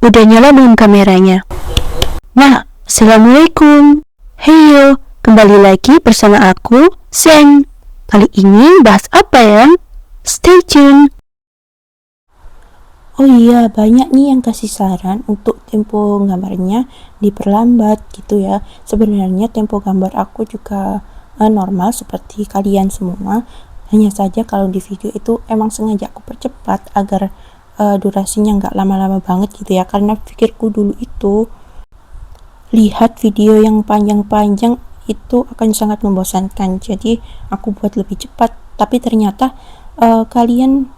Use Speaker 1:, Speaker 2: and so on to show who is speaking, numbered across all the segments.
Speaker 1: Udah nyala belum kameranya? Nah, assalamualaikum. Heyo, kembali lagi bersama aku, Zen. Kali ini bahas apa ya? Stay tune. Oh iya, banyak nih yang kasih saran untuk tempo gambarnya diperlambat gitu ya. Sebenarnya tempo gambar aku juga normal seperti kalian semua. Hanya saja kalau di video itu emang sengaja aku percepat agar durasinya nggak lama-lama banget gitu ya, karena pikirku dulu itu lihat video yang panjang-panjang itu akan sangat membosankan, jadi aku buat lebih cepat. Tapi ternyata kalian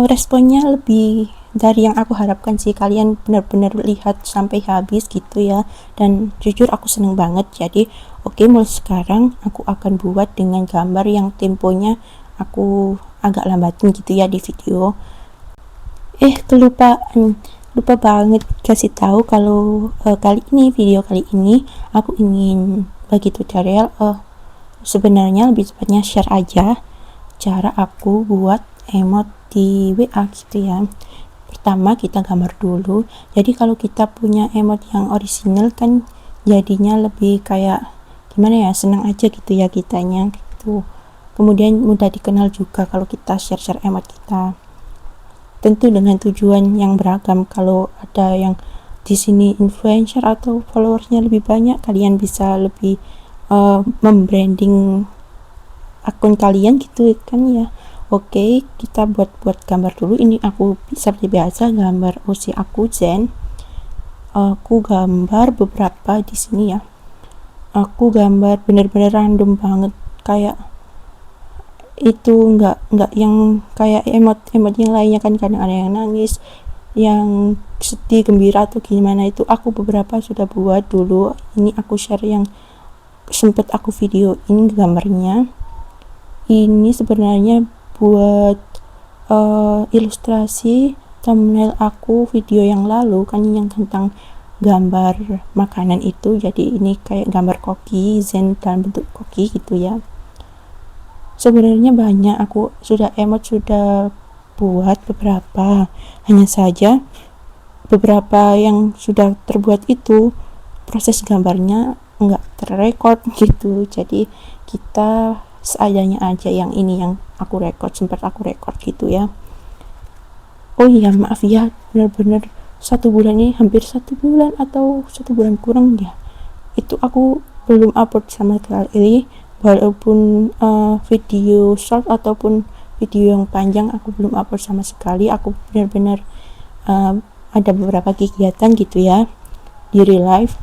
Speaker 1: responnya lebih dari yang aku harapkan sih. Kalian benar-benar lihat sampai habis gitu ya, dan jujur aku seneng banget. Jadi oke, mulai sekarang aku akan buat dengan gambar yang temponya aku agak lambatin gitu ya di video. Lupa banget kasih tahu kalau video kali ini aku ingin bagi tutorial, sebenarnya lebih tepatnya share aja cara aku buat emot di WA gitu ya. Pertama kita gambar dulu. Jadi kalau kita punya emot yang orisinal kan jadinya lebih kayak gimana ya, senang aja gitu ya kitanya gitu. Kemudian mudah dikenal juga kalau kita share emot kita, tentu dengan tujuan yang beragam. Kalau ada yang di sini influencer atau followersnya lebih banyak, kalian bisa lebih membranding akun kalian gitu kan ya. Oke, kita buat gambar dulu. Ini aku seperti biasa gambar usia aku Zen. Aku gambar beberapa di sini ya. Aku gambar bener-bener random banget, kayak itu nggak yang kayak emot yang lainnya kan, kadang ada yang nangis, yang sedih, gembira atau gimana. Itu aku beberapa sudah buat dulu. Ini aku share yang sempet aku video ini gambarnya. Ini sebenarnya buat ilustrasi thumbnail aku video yang lalu kan, yang tentang gambar makanan itu. Jadi ini kayak gambar koki, Zen dalam bentuk koki gitu ya. Sebenarnya banyak aku emot sudah buat beberapa, hanya saja beberapa yang sudah terbuat itu proses gambarnya enggak terrekord gitu. Jadi kita seadanya aja. Yang ini yang aku sempat aku rekord gitu ya. Oh iya, maaf ya, benar-benar 1 bulan ini, hampir 1 bulan atau 1 bulan kurang ya, itu aku belum upload sama sekali. Walaupun video short ataupun video yang panjang aku belum upload sama sekali. Aku benar-benar ada beberapa kegiatan gitu ya di real life.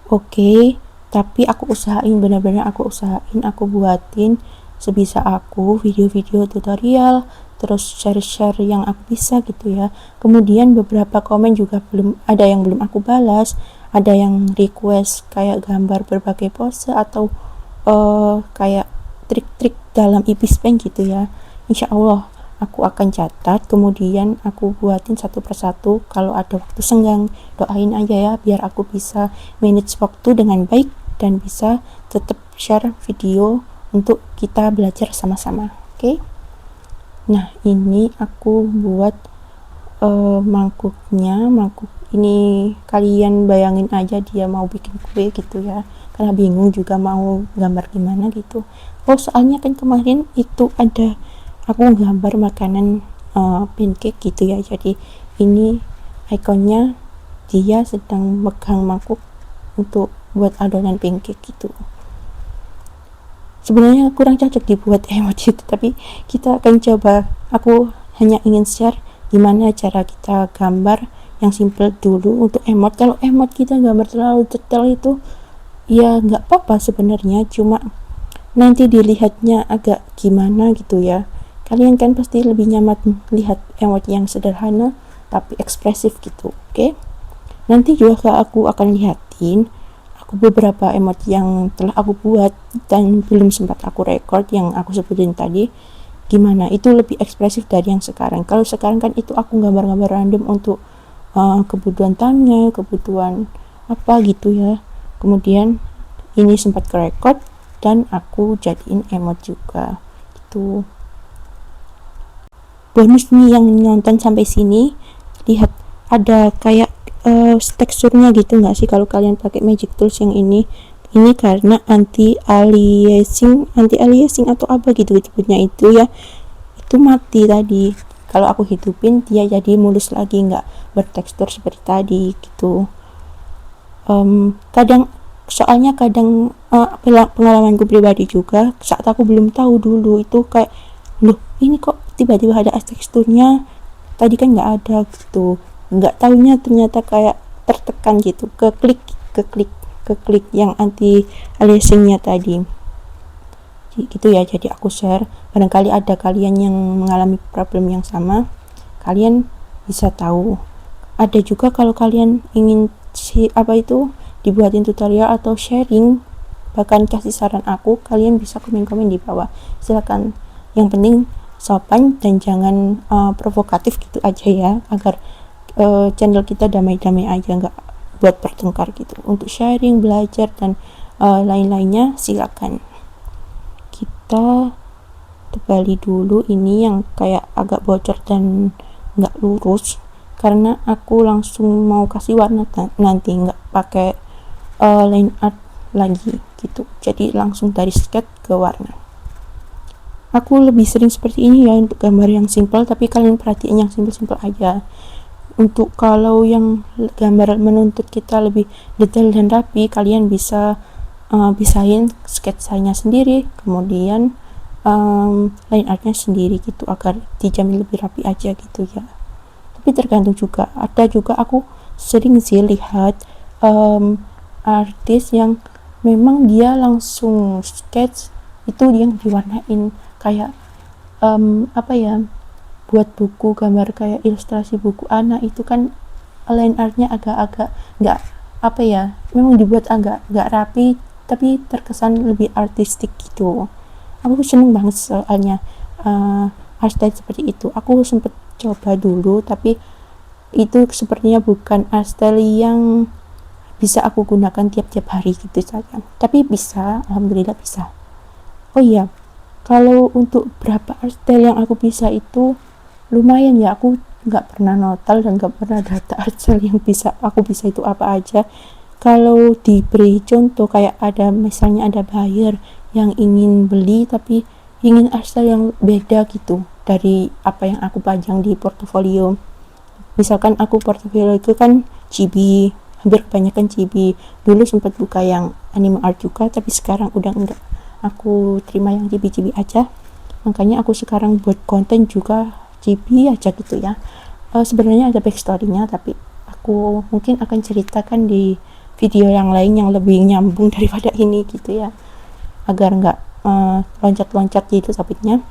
Speaker 1: Oke, tapi aku usahain, benar-benar aku usahain, aku buatin sebisa aku video-video tutorial, terus share-share yang aku bisa gitu ya. Kemudian beberapa komen juga ada yang belum aku balas, ada yang request kayak gambar berbagai pose atau kayak trik-trik dalam ipis pen gitu ya. Insya Allah aku akan catat, kemudian aku buatin satu persatu. Kalau ada waktu senggang, doain aja ya biar aku bisa manage waktu dengan baik dan bisa tetap share video untuk kita belajar sama-sama. Oke? Nah, ini aku buat mangkuknya. Mangkuk ini kalian bayangin aja dia mau bikin kue gitu ya, karena bingung juga mau gambar gimana gitu. Oh, soalnya kan kemarin itu ada aku gambar makanan pancake gitu ya. Jadi ini ikonnya dia sedang megang mangkuk untuk buat adonan pancake gitu. Sebenarnya kurang cocok dibuat emoji itu, tapi kita akan coba. Aku hanya ingin share gimana cara kita gambar yang simple dulu untuk emot. Kalau emot kita gambar terlalu detail itu ya nggak apa-apa sebenarnya, cuma nanti dilihatnya agak gimana gitu ya. Kalian kan pasti lebih nyaman lihat emot yang sederhana tapi ekspresif gitu. Oke? Nanti juga aku akan lihatin aku beberapa emot yang telah aku buat dan belum sempat aku record, yang aku sebutin tadi, gimana itu lebih ekspresif dari yang sekarang. Kalau sekarang kan itu aku gambar-gambar random untuk kebutuhan thumbnail, kebutuhan apa gitu ya. Kemudian ini sempat ke record dan aku jadiin emot juga gitu. Bonus nih yang nonton sampai sini, lihat ada kayak teksturnya gitu nggak sih kalau kalian pakai magic tools yang ini karena anti aliasing atau apa gitu disebutnya itu ya, itu mati tadi. Kalau aku hidupin dia jadi mulus lagi, nggak bertekstur seperti tadi gitu. Kadang soalnya kadang pengalamanku pribadi juga, saat aku belum tahu dulu itu kayak, loh ini kok tiba-tiba ada teksturnya, tadi kan nggak ada gitu. Nggak taunya ternyata kayak tertekan gitu, ke klik yang anti aliasingnya tadi gitu ya. Jadi aku share, barangkali ada kalian yang mengalami problem yang sama, kalian bisa tahu. Ada juga kalau kalian ingin dibuatin tutorial atau sharing, bahkan kasih saran aku, kalian bisa komen-komen di bawah, silakan. Yang penting sopan dan jangan provokatif gitu aja ya, agar channel kita damai-damai aja, nggak buat bertengkar gitu. Untuk sharing, belajar dan lain-lainnya silakan. Kita tebali dulu ini yang kayak agak bocor dan nggak lurus, karena aku langsung mau kasih warna nanti, nggak pakai line art lagi gitu, jadi langsung dari sketch ke warna. Aku lebih sering seperti ini ya untuk gambar yang simple, tapi kalian perhatiin yang simple-simple aja. Untuk kalau yang gambar menuntut kita lebih detail dan rapi, kalian bisa bisain sketsanya sendiri, kemudian line artnya sendiri gitu, agar dijamin lebih rapi aja gitu ya. Tapi tergantung juga, ada juga aku sering sih lihat artis yang memang dia langsung sketch itu yang diwarnain kayak buat buku gambar kayak ilustrasi buku anak, itu kan line artnya agak-agak nggak memang dibuat agak nggak rapi, tapi terkesan lebih artistik gitu. Aku seneng banget soalnya art style seperti itu. Aku sempet coba dulu, tapi itu sepertinya bukan art style yang bisa aku gunakan tiap-tiap hari gitu saja, tapi bisa, alhamdulillah bisa. Oh iya, kalau untuk berapa art style yang aku bisa itu lumayan ya, aku nggak pernah notal dan nggak pernah data art style yang aku bisa itu apa aja. Kalau diberi contoh, kayak misalnya ada buyer yang ingin beli tapi ingin art style yang beda gitu dari apa yang aku pajang di portofolio. Misalkan aku portofolio itu kan chibi, hampir kebanyakan chibi. Dulu sempat buka yang anime art juga, tapi sekarang udah enggak, aku terima yang chibi-chibi aja. Makanya aku sekarang buat konten juga chibi aja gitu ya. Sebenarnya ada backstory-nya, tapi aku mungkin akan ceritakan di video yang lain yang lebih nyambung daripada ini gitu ya, agar nggak loncat-loncat gitu topiknya.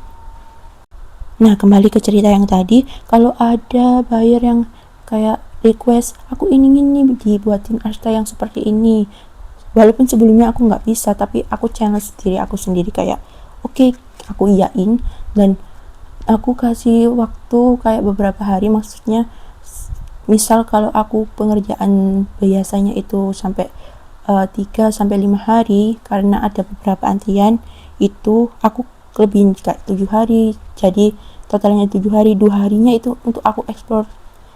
Speaker 1: Nah, kembali ke cerita yang tadi, kalau ada buyer yang kayak request, aku ingin nih dibuatin art style yang seperti ini, walaupun sebelumnya aku nggak bisa, tapi aku challenge diri aku sendiri kayak oke, aku iyain, dan aku kasih waktu kayak beberapa hari. Maksudnya misal kalau aku pengerjaan biasanya itu sampai 3-5 hari, karena ada beberapa antrian, itu aku lebihin kayak 7 hari, jadi totalnya 7 hari. 2 harinya itu untuk aku explore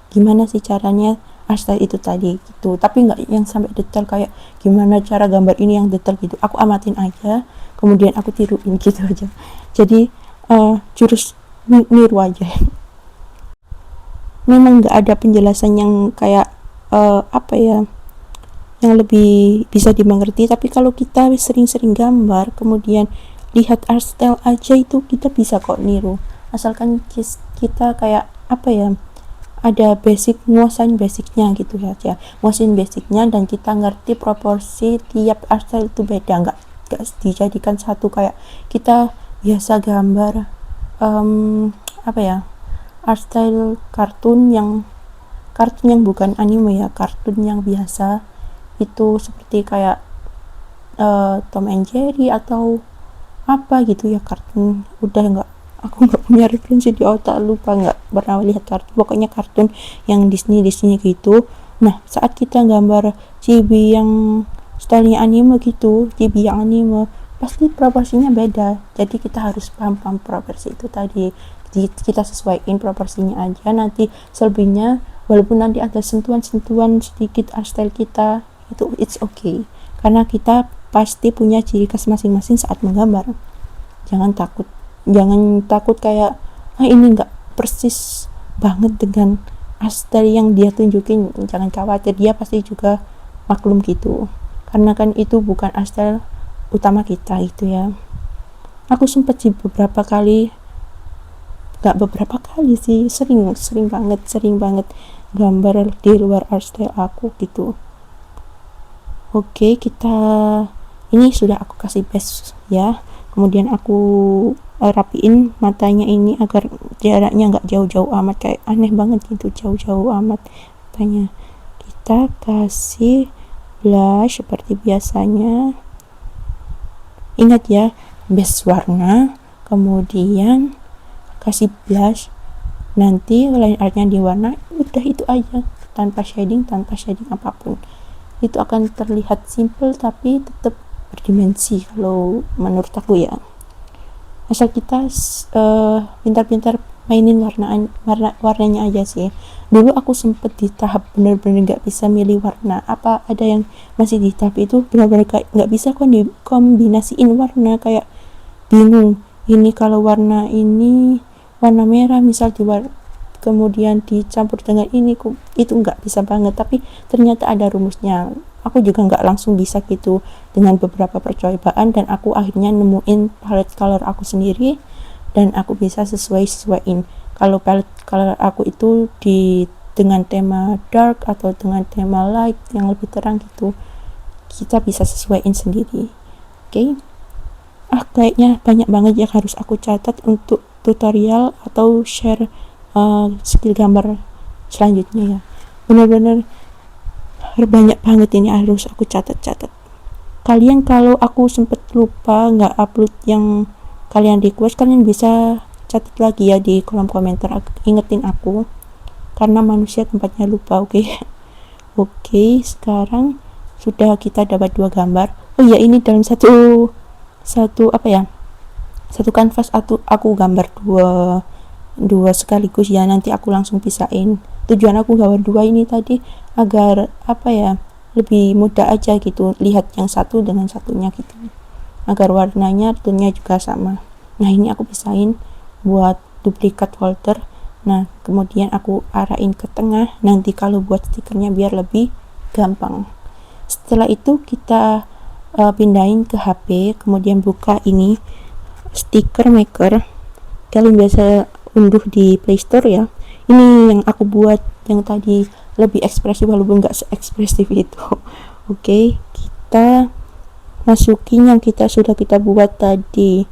Speaker 1: gimana sih caranya art style itu tadi gitu, tapi nggak yang sampai detail kayak gimana cara gambar ini yang detail gitu. Aku amatin aja, kemudian aku tiruin gitu aja, jadi jurus niru aja. Memang nggak ada penjelasan yang kayak yang lebih bisa dimengerti, tapi kalau kita sering-sering gambar kemudian lihat art style aja, itu kita bisa kok niru, asalkan kita kayak ada nguasain basicnya gitu ya, nguasain basicnya, dan kita ngerti proporsi tiap art style itu beda, nggak dijadikan satu. Kayak kita biasa gambar art style kartun yang bukan anime ya, kartun yang biasa itu, seperti kayak Tom and Jerry atau apa gitu ya, kartun. Aku nggak punya referensi di otak, lupa, nggak pernah lihat kartun, pokoknya kartun yang Disney gitu. Nah, saat kita gambar chibi yang stylenya anime gitu, chibi yang anime, pasti proporsinya beda, jadi kita harus paham proporsi itu tadi. Kita sesuaiin proporsinya aja, nanti selebihnya walaupun nanti ada sentuhan-sentuhan sedikit art style kita, itu it's okay, karena kita pasti punya ciri khas masing-masing saat menggambar. Jangan takut kayak ini enggak persis banget dengan art style yang dia tunjukin. Jangan khawatir, dia pasti juga maklum gitu, karena kan itu bukan art style utama kita gitu ya. Aku sempat sih sering banget gambar di luar art style aku gitu. Oke, kita ini sudah aku kasih base ya, kemudian aku rapiin matanya ini agar jaraknya nggak jauh-jauh amat, kayak aneh banget gitu jauh-jauh amat matanya. Kita kasih blush seperti biasanya, ingat ya, base warna, kemudian kasih blush, nanti line artnya di warna, udah itu aja, tanpa shading apapun. Itu akan terlihat simple tapi tetap berdimensi kalau menurut aku ya. Asal kita pintar-pintar mainin warnanya aja sih. Dulu aku sempet di tahap bener-bener nggak bisa milih warna, apa ada yang masih di tahap itu benar-benar kayak nggak bisa kombinasiin warna, kayak bingung ini kalau warna ini warna merah misal kemudian dicampur dengan ini, itu nggak bisa banget. Tapi ternyata ada rumusnya. Aku juga nggak langsung bisa gitu dengan beberapa percobaan, dan aku akhirnya nemuin palette color aku sendiri dan aku bisa sesuaiin kalau palette color aku itu dengan tema dark atau dengan tema light yang lebih terang gitu, kita bisa sesuaiin sendiri. Oke. Kayaknya banyak banget yang harus aku catat untuk tutorial atau share skill gambar selanjutnya ya. Bener-bener banyak banget ini harus aku catat. Kalian kalau aku sempet lupa nggak upload yang kalian request, kalian bisa catat lagi ya di kolom komentar, ingetin aku, karena manusia tempatnya lupa. Oke, sekarang sudah kita dapat 2 gambar. Oh ya, ini dalam satu kanvas aku gambar dua sekaligus ya, nanti aku langsung pisahin. Tujuan aku gambar 2 ini tadi agar lebih mudah aja gitu lihat yang satu dengan satunya gitu, agar warnanya tonnya juga sama. Nah, ini aku pisahin buat duplikat folder. Nah, kemudian aku arahin ke tengah nanti kalau buat stikernya biar lebih gampang. Setelah itu kita pindahin ke HP, kemudian buka ini stiker maker. Kalian biasa unduh di Playstore ya. Ini yang aku buat yang tadi lebih ekspresif walaupun nggak se-ekspresif itu. Oke, kita masukin yang sudah kita buat tadi.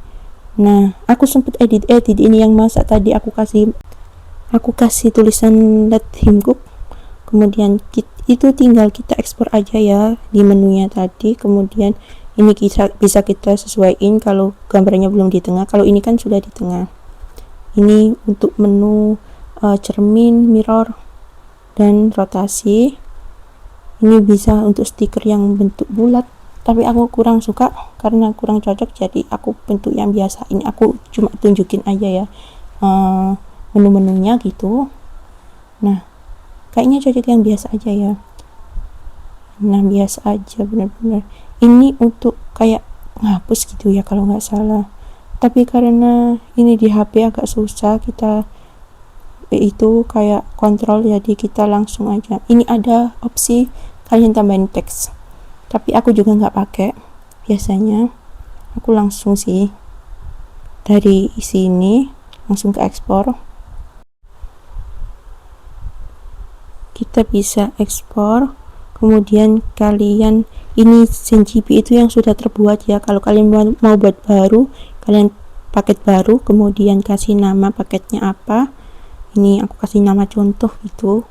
Speaker 1: Nah, aku sempet edit ini yang masak tadi, aku kasih tulisan let him cook, kemudian itu tinggal kita ekspor aja ya di menunya tadi. Kemudian ini bisa kita sesuaiin kalau gambarnya belum di tengah. Kalau ini kan sudah di tengah. Ini untuk menu cermin, mirror, dan rotasi. Ini bisa untuk stiker yang bentuk bulat, tapi aku kurang suka karena kurang cocok, jadi aku bentuk yang biasa. Ini aku cuma tunjukin aja ya menu-menunya gitu. Nah, kayaknya cocok yang biasa aja ya. Nah, biasa aja bener-bener. Ini untuk kayak ngapus gitu ya kalau nggak salah, tapi karena ini di HP agak susah kita itu kayak kontrol, jadi kita langsung aja. Ini ada opsi kalian tambahin teks, tapi aku juga nggak pakai. Biasanya aku langsung sih dari sini langsung ke ekspor. Kita bisa ekspor, kemudian kalian ini ZenGP itu yang sudah terbuat ya. Kalau kalian mau buat baru, kalian paket baru, kemudian kasih nama paketnya apa. Ini aku kasih nama contoh gitu,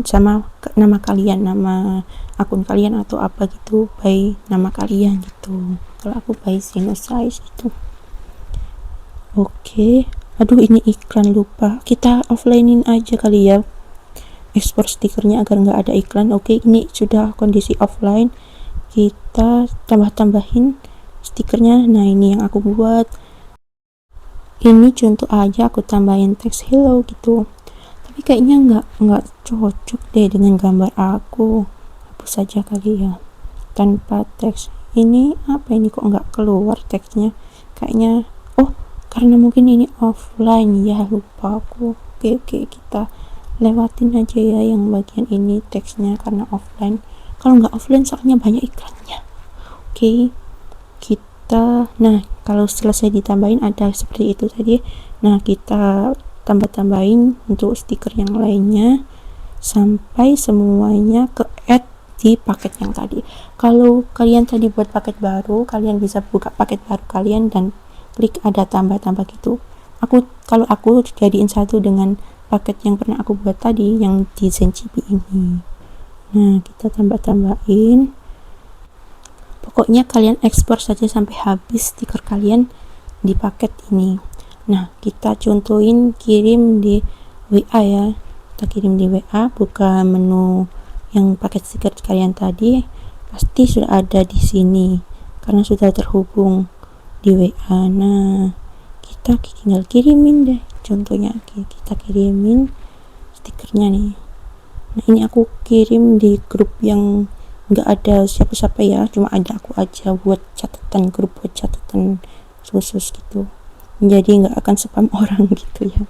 Speaker 1: sama nama kalian, nama akun kalian atau apa gitu, by nama kalian gitu. Kalau aku by Size gitu. Oke. Aduh, ini iklan lupa, kita offline-in aja kali ya ekspor stikernya agar nggak ada iklan. Oke, ini sudah kondisi offline. Kita tambahin stikernya. Nah, ini yang aku buat. Ini contoh aja, aku tambahin teks hello gitu. tapi kayaknya nggak cocok deh dengan gambar aku. Hapus saja kali ya, tanpa teks. Ini apa ini, kok nggak keluar teksnya? Kayaknya karena mungkin ini offline ya, lupa aku. Oke, kita lewatin aja ya yang bagian ini teksnya karena offline. Kalau nggak offline soalnya banyak iklannya. Oke, nah kalau selesai ditambahin ada seperti itu tadi. Nah, kita tambahin untuk stiker yang lainnya sampai semuanya ke add di paket yang tadi. Kalau kalian tadi buat paket baru, kalian bisa buka paket baru kalian dan klik ada tambah gitu. Kalau aku jadiin satu dengan paket yang pernah aku buat tadi yang di ZenCipi ini. Nah, kita tambahin. Pokoknya kalian ekspor saja sampai habis stiker kalian di paket ini. Nah, kita contohin kirim di WA ya. Kita kirim di WA, buka menu yang paket stiker kalian tadi, pasti sudah ada di sini karena sudah terhubung di WA. Nah, kita tinggal kirimin deh. Contohnya kita kirimin stikernya nih. Nah, ini aku kirim di grup yang nggak ada siapa-siapa ya, cuma ada aku aja buat catatan, grup buat catatan khusus gitu, jadi nggak akan spam orang gitu ya.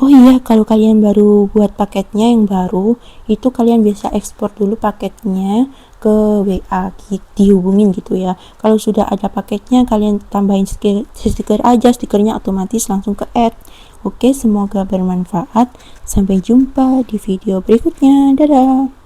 Speaker 1: Oh iya, kalau kalian baru buat paketnya yang baru, itu kalian bisa ekspor dulu paketnya ke WA, dihubungin gitu ya. Kalau sudah ada paketnya, kalian tambahin stiker aja, stikernya otomatis langsung ke add. Oke, semoga bermanfaat. Sampai jumpa di video berikutnya. Dadah.